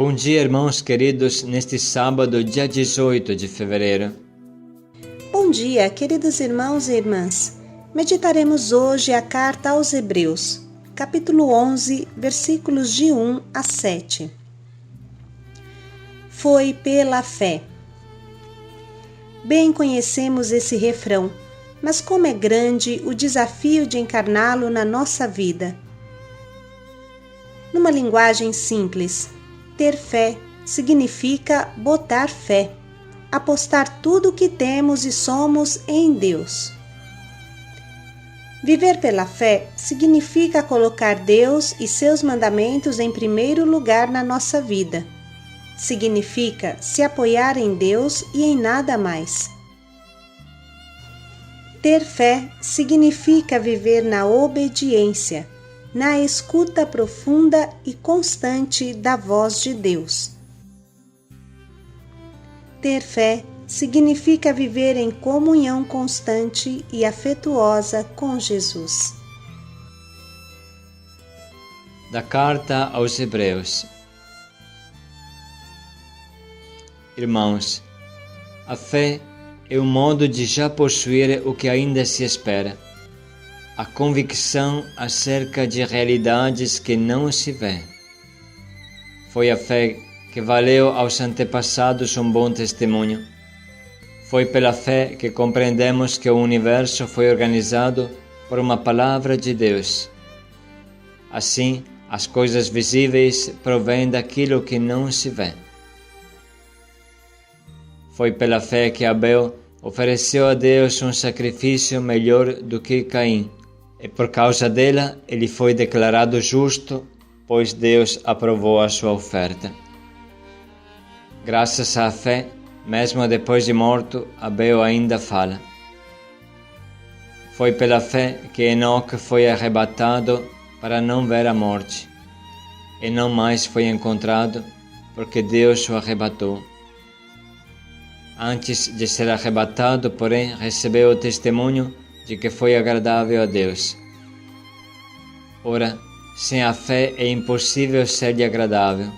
Bom dia, irmãos queridos, neste sábado, dia 18 de fevereiro. Bom dia, queridos irmãos e irmãs. Meditaremos hoje a carta aos Hebreus, capítulo 11, versículos de 1 a 7. Foi pela fé. Bem conhecemos esse refrão, mas como é grande o desafio de encarná-lo na nossa vida. Numa linguagem simples, ter fé significa botar fé, apostar tudo o que temos e somos em Deus. Viver pela fé significa colocar Deus e seus mandamentos em primeiro lugar na nossa vida. Significa se apoiar em Deus e em nada mais. Ter fé significa viver na obediência, na escuta profunda e constante da voz de Deus. Ter fé significa viver em comunhão constante e afetuosa com Jesus. Da carta aos Hebreus. Irmãos, a fé é um modo de já possuir o que ainda se espera, a convicção acerca de realidades que não se vê. Foi a fé que valeu aos antepassados um bom testemunho. Foi pela fé que compreendemos que o universo foi organizado por uma palavra de Deus. Assim, as coisas visíveis provêm daquilo que não se vê. Foi pela fé que Abel ofereceu a Deus um sacrifício melhor do que Caim, e por causa dela ele foi declarado justo, pois Deus aprovou a sua oferta. Graças à fé, mesmo depois de morto, Abel ainda fala. Foi pela fé que Enoque foi arrebatado para não ver a morte, e não mais foi encontrado, porque Deus o arrebatou. Antes de ser arrebatado, porém, recebeu o testemunho de que foi agradável a Deus. Ora, sem a fé é impossível ser-lhe agradável,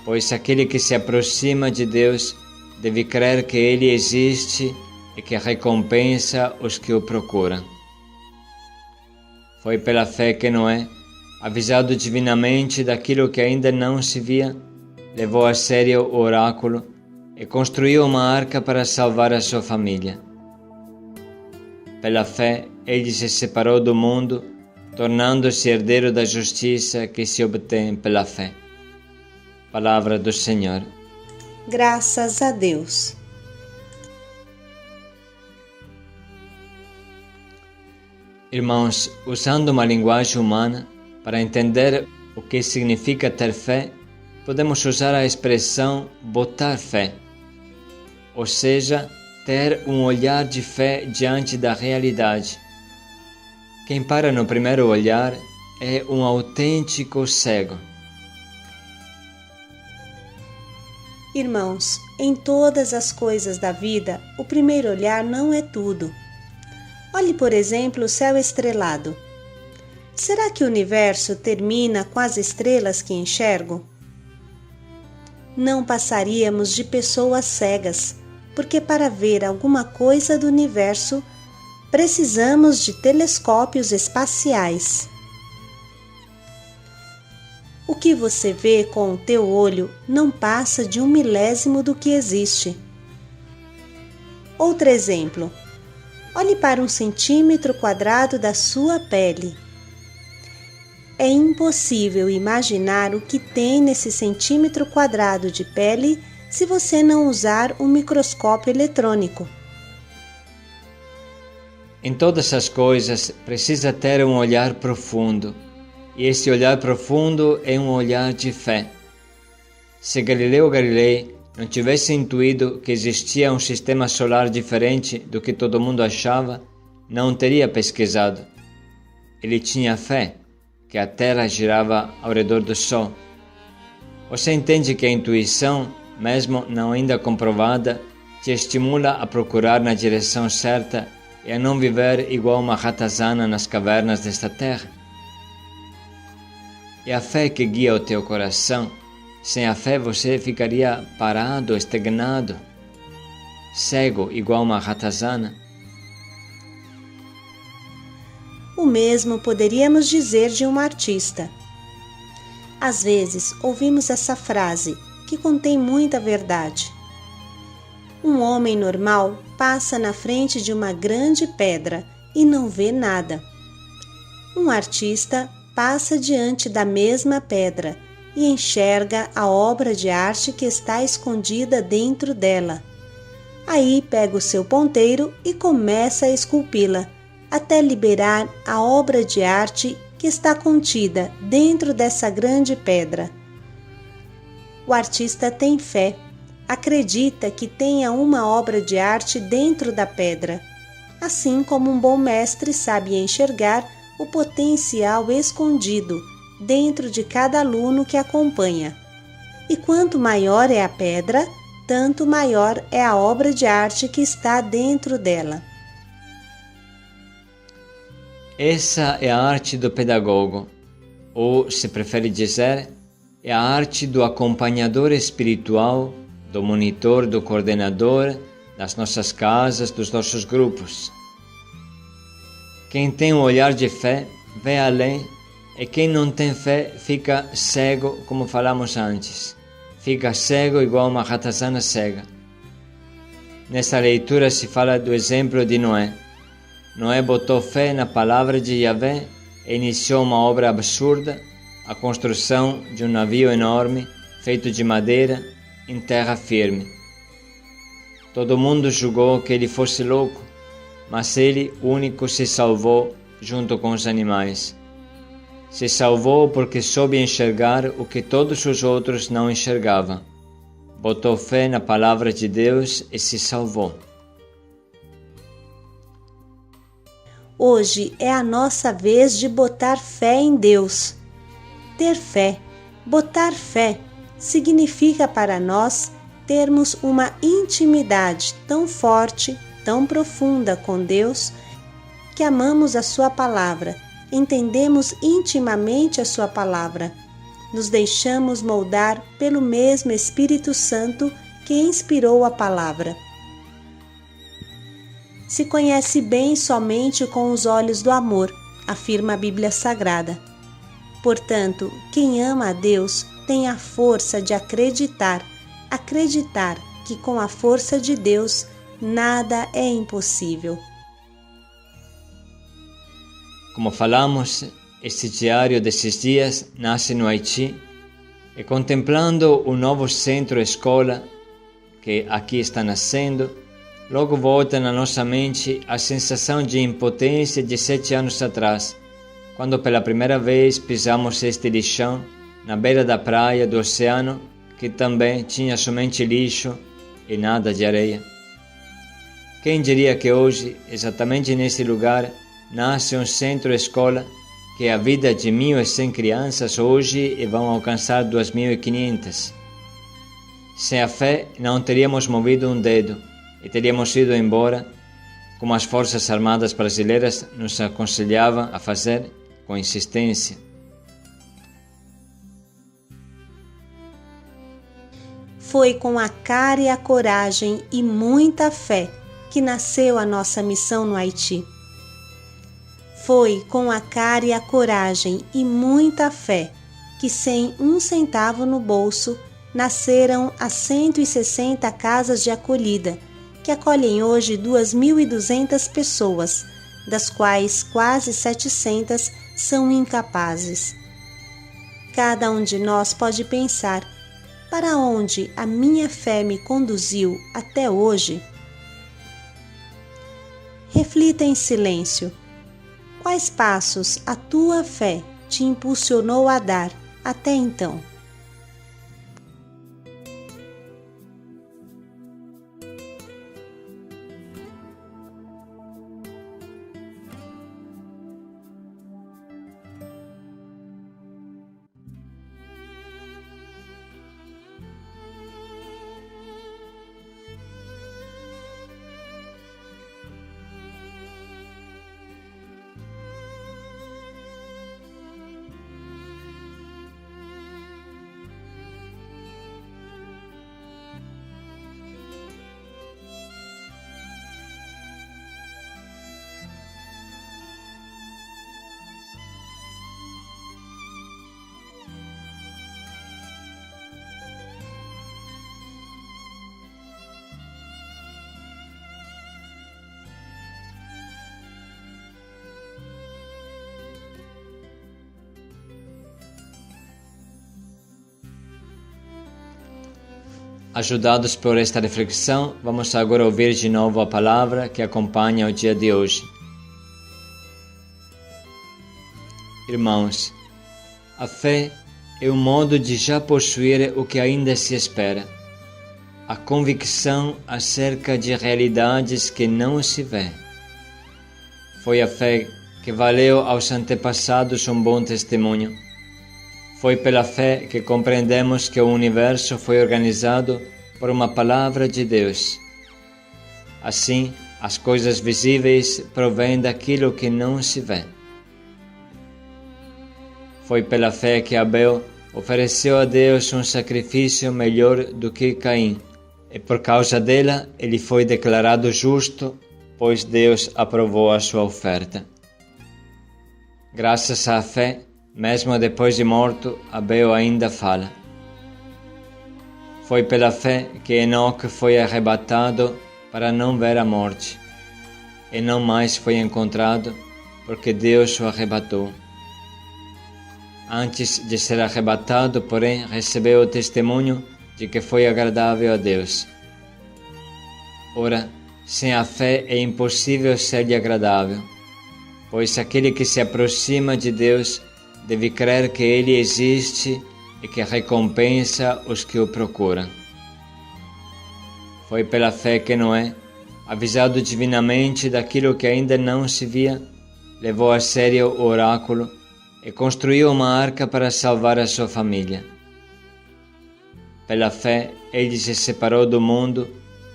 pois aquele que se aproxima de Deus deve crer que Ele existe e que recompensa os que o procuram. Foi pela fé que Noé, avisado divinamente daquilo que ainda não se via, levou a sério o oráculo e construiu uma arca para salvar a sua família. Pela fé, ele se separou do mundo, tornando-se herdeiro da justiça que se obtém pela fé. Palavra do Senhor. Graças a Deus. Irmãos, usando uma linguagem humana para entender o que significa ter fé, podemos usar a expressão botar fé, ou seja, ter um olhar de fé diante da realidade. Quem para no primeiro olhar é um autêntico cego. Irmãos, em todas as coisas da vida, o primeiro olhar não é tudo. Olhe, por exemplo, o céu estrelado. Será que o universo termina com as estrelas que enxergo? Não passaríamos de pessoas cegas, porque para ver alguma coisa do universo, precisamos de telescópios espaciais. O que você vê com o teu olho não passa de 1/1000 do que existe. Outro exemplo. Olhe para 1 centímetro quadrado da sua pele. É impossível imaginar o que tem nesse centímetro quadrado de pele se você não usar um microscópio eletrônico. Em todas as coisas, precisa ter um olhar profundo, e esse olhar profundo é um olhar de fé. Se Galileu Galilei não tivesse intuído que existia um sistema solar diferente do que todo mundo achava, não teria pesquisado. Ele tinha fé que a Terra girava ao redor do Sol. Você entende que a intuição, mesmo não ainda comprovada, te estimula a procurar na direção certa e a não viver igual uma ratazana nas cavernas desta terra? É a fé que guia o teu coração, Sem a fé você ficaria parado, estagnado, cego, igual uma ratazana. O mesmo poderíamos dizer de um artista. Às vezes ouvimos essa frase, que contém muita verdade. Um homem normal passa na frente de uma grande pedra e não vê nada. Um artista passa diante da mesma pedra e enxerga a obra de arte que está escondida dentro dela. Aí pega o seu ponteiro e começa a esculpi-la, até liberar a obra de arte que está contida dentro dessa grande pedra. O artista tem fé, acredita que tenha uma obra de arte dentro da pedra, assim como um bom mestre sabe enxergar o potencial escondido dentro de cada aluno que acompanha. E quanto maior é a pedra, tanto maior é a obra de arte que está dentro dela. Essa é a arte do pedagogo, ou, se prefere dizer, é a arte do acompanhador espiritual, do monitor, do coordenador das nossas casas, dos nossos grupos. Quem tem um olhar de fé vê além, e quem não tem fé fica cego, como falamos antes. Fica cego igual uma ratazana cega. Nessa leitura se fala do exemplo de Noé. Noé botou fé na palavra de Yahvé e iniciou uma obra absurda, a construção de um navio enorme, feito de madeira, em terra firme. Todo mundo julgou que ele fosse louco, mas ele, único, se salvou junto com os animais. Se salvou porque soube enxergar o que todos os outros não enxergavam. Botou fé na palavra de Deus e se salvou. Hoje é a nossa vez de botar fé em Deus. Ter fé, botar fé, significa para nós termos uma intimidade tão forte, tão profunda com Deus, que amamos a Sua palavra, entendemos intimamente a Sua palavra, nos deixamos moldar pelo mesmo Espírito Santo que inspirou a palavra. Se conhece bem somente com os olhos do amor, afirma a Bíblia Sagrada. Portanto, quem ama a Deus tem a força de acreditar que com a força de Deus nada é impossível. Como falamos, este diário desses dias nasce no Haiti e, contemplando o novo centro-escola que aqui está nascendo, logo volta na nossa mente a sensação de impotência de 7 anos atrás, quando pela primeira vez pisamos este lixão na beira da praia do oceano, que também tinha somente lixo e nada de areia. Quem diria que hoje, exatamente nesse lugar, nasce um centro-escola que é a vida de 1.100 crianças hoje e vão alcançar 2.500. Sem a fé, não teríamos movido um dedo e teríamos ido embora, como as Forças Armadas brasileiras nos aconselhavam a fazer com insistência. Foi com a cara e a coragem e muita fé que nasceu a nossa missão no Haiti. Foi com a cara e a coragem e muita fé que, sem um centavo no bolso, nasceram as 160 casas de acolhida, que acolhem hoje 2.200 pessoas, das quais quase 700 são incapazes. Cada um de nós pode pensar: para onde a minha fé me conduziu até hoje? Reflita em silêncio. Quais passos a tua fé te impulsionou a dar até então? Ajudados por esta reflexão, vamos agora ouvir de novo a palavra que acompanha o dia de hoje. Irmãos, a fé é um modo de já possuir o que ainda se espera, a convicção acerca de realidades que não se vê. Foi a fé que valeu aos antepassados um bom testemunho. Foi pela fé que compreendemos que o universo foi organizado por uma palavra de Deus. Assim, as coisas visíveis provêm daquilo que não se vê. Foi pela fé que Abel ofereceu a Deus um sacrifício melhor do que Caim, e por causa dela ele foi declarado justo, pois Deus aprovou a sua oferta. Graças à fé, mesmo depois de morto, Abel ainda fala. Foi pela fé que Enoque foi arrebatado para não ver a morte, e não mais foi encontrado, porque Deus o arrebatou. Antes de ser arrebatado, porém, recebeu o testemunho de que foi agradável a Deus. Ora, sem a fé é impossível ser-lhe agradável, pois aquele que se aproxima de Deus deve crer que Ele existe e que recompensa os que o procuram. Foi pela fé que Noé, avisado divinamente daquilo que ainda não se via, levou a sério o oráculo e construiu uma arca para salvar a sua família. Pela fé, ele se separou do mundo,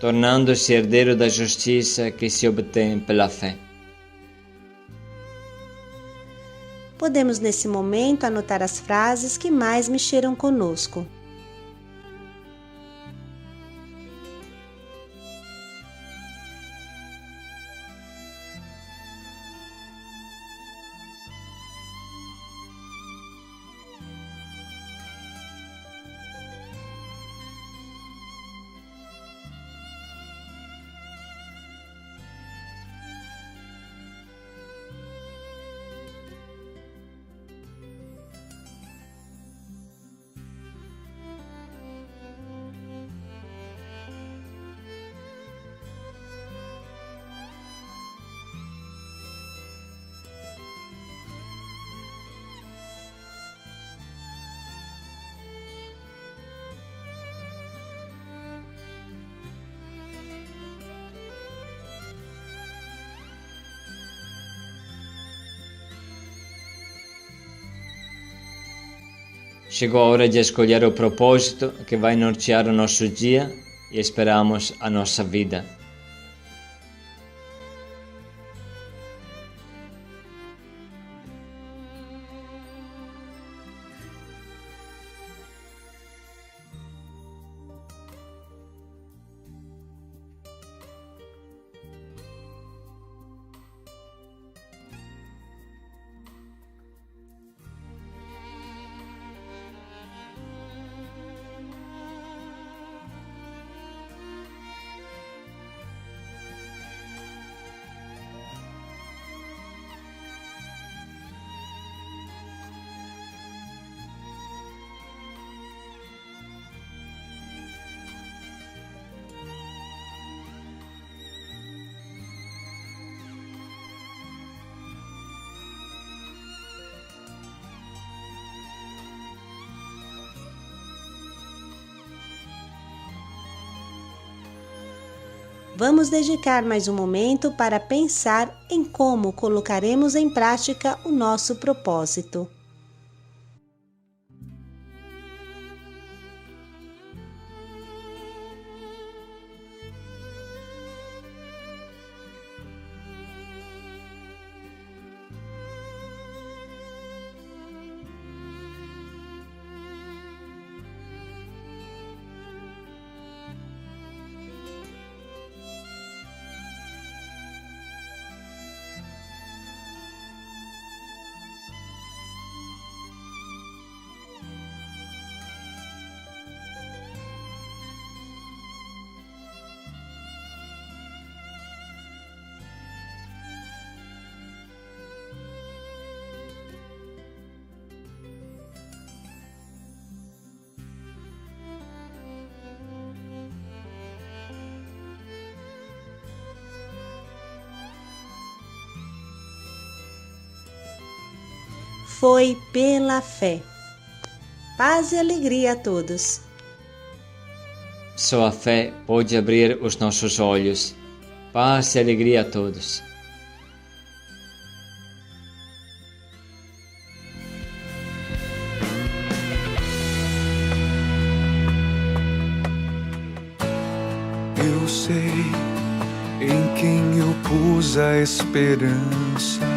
tornando-se herdeiro da justiça que se obtém pela fé. Podemos nesse momento anotar as frases que mais mexeram conosco. Chegou a hora de escolher o propósito que vai nortear o nosso dia e esperamos a nossa vida. Vamos dedicar mais um momento para pensar em como colocaremos em prática o nosso propósito. foi pela fé. Paz e alegria a todos. Só a fé pode abrir os nossos olhos. Paz e alegria a todos. Eu sei em quem eu pus a esperança.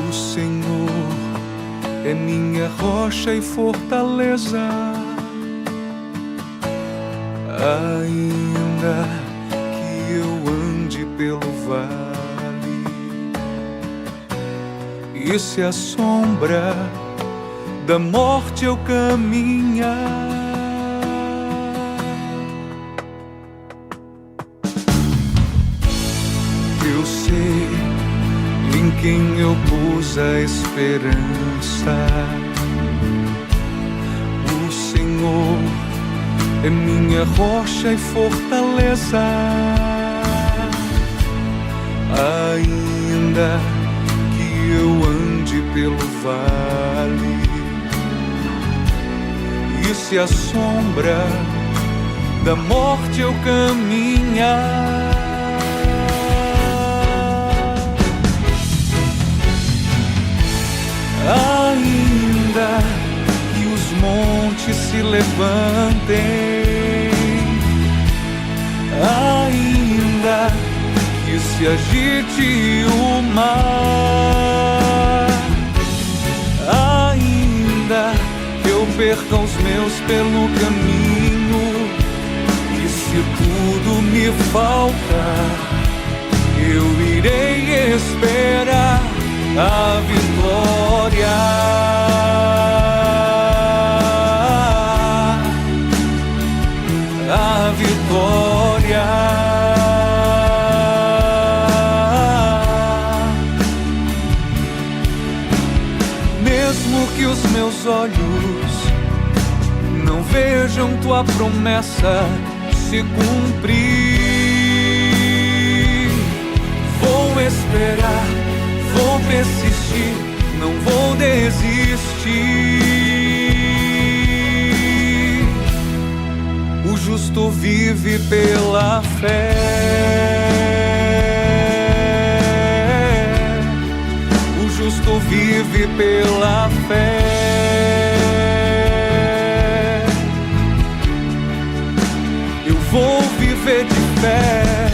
O Senhor é minha rocha e fortaleza. Ainda que eu ande pelo vale e se a sombra da morte eu caminhar, eu sei em quem eu pus a esperança. O Senhor é minha rocha e fortaleza. Ainda que eu ande pelo vale e se a sombra da morte eu caminhar, ainda que os montes se levantem, ainda que se agite o mar, ainda que eu perca os meus pelo caminho, e se tudo me faltar, eu irei esperar a vitória, a vitória. Mesmo que os meus olhos não vejam tua promessa se cumprir, vou esperar, vou persistir, não vou desistir. O justo vive pela fé. O justo vive pela fé. Eu vou viver de fé,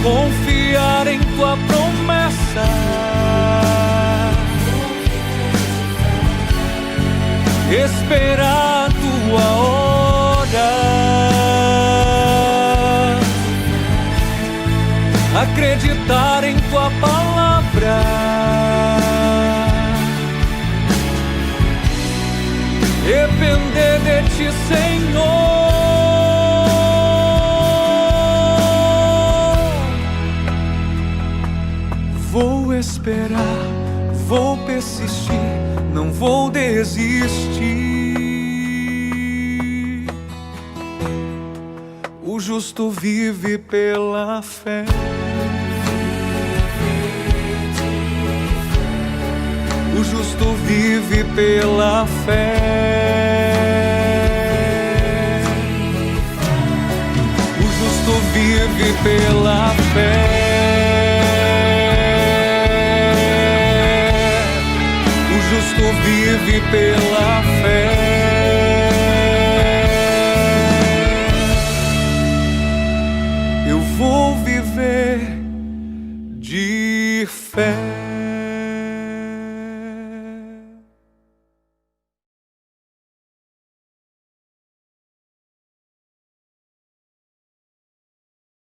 confiar em tua promessa, esperar a tua hora, acreditar em tua palavra, depender de ti, Senhor. Vou esperar, vou persistir, não vou desistir. O justo vive pela fé. O justo vive pela fé. O justo vive pela fé. Justo vive pela fé. Eu vou viver de fé.